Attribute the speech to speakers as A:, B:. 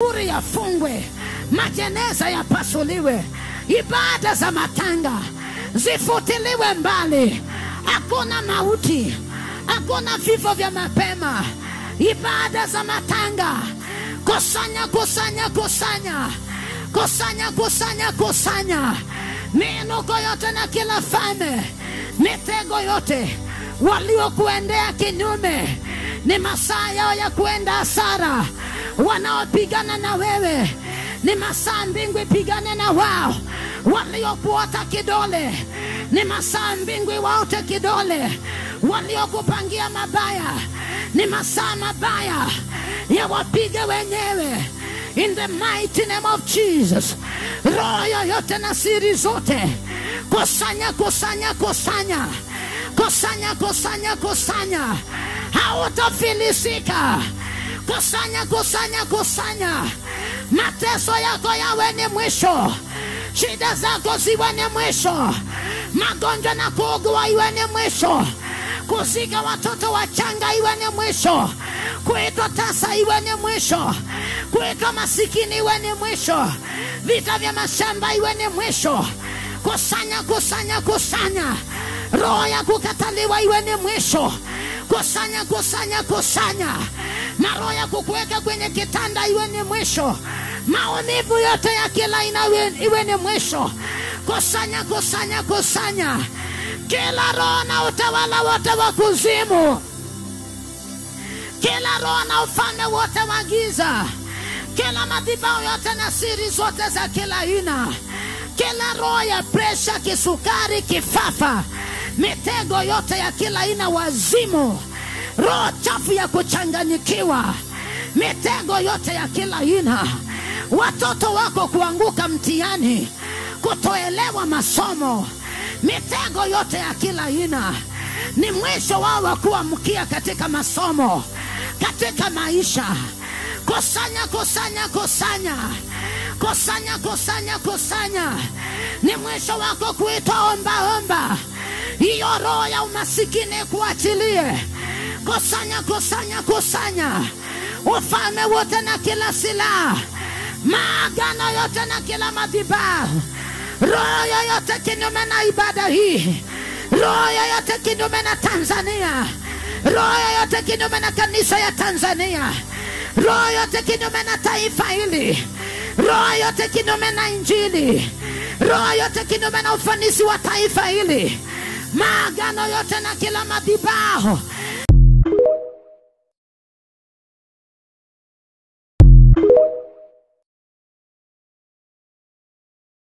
A: makaburi yafungwe, majeneza yapasuliwe, ibada za matanga zifutiliwe mbali. Hakuna mauti, hakuna vifo vya mapema. Ibada za matanga, kusanya kusanya kusanya, kusanya kusanya kusanya, miinuko yote na kila falme, mitego yote waliokuendea kinyume. Ni masaa yao ya kuenda hasara. Wanaopigana na wewe, ni masaa mbingu ipigane na wao. Waliokuota kidole, ni masaa mbingu iwaote kidole. Waliokupangia mabaya, ni masaa mabaya ya wapige wenyewe. In the mighty name of Jesus. Roho yote na siri zote, kusanya kusanya kusanya, kusanya kusanya kusanya, hautafilisika. Kusanya kusanya kusanya, mateso yako yawe ni mwisho, shida zako ziwe ni mwisho, magonjwa na kuugua iwe ni mwisho, kuzika watoto wachanga iwe ni mwisho, kuitwa tasa iwe ni mwisho, kuitwa masikini iwe ni mwisho, vita vya mashamba iwe ni mwisho. Kusanya kusanya kusanya, roho ya kukataliwa iwe ni mwisho. Kusanya kusanya kusanya, na roho ya kukuweka kwenye kitanda iwe ni mwisho. Maumivu yote ya kila aina iwe ni mwisho. Kusanya kusanya kusanya, kila roho na utawala wote wa kuzimu, kila roho na ufalme wote wa giza, kila madhabahu yote na siri zote za kila aina, kila roho ya presha, kisukari, kifafa, mitego yote ya kila aina, wazimu, roho chafu ya kuchanganyikiwa, mitego yote ya kila aina, watoto wako kuanguka mtihani, kutoelewa masomo, mitego yote ya kila aina, ni mwisho wao wa kuamkia katika masomo, katika maisha. Kusanya kusanya kusanya, kusanya kusanya kusanya, ni mwisho wako kuitwa omba omba. Hiyo roho ya umasikini kuachilie. Kusanya kusanya kusanya, ufalme wote na kila silaha, maagano yote na kila madhabahu, roho yoyote kinyume na ibada hii, roho yoyote kinyume na Tanzania, roho yoyote kinyume na kanisa ya Tanzania, roho yote kinyume na taifa hili, roho yote kinyume na injili, roho yote kinyume na ufanisi wa taifa hili, maagano yote na kila madhabahu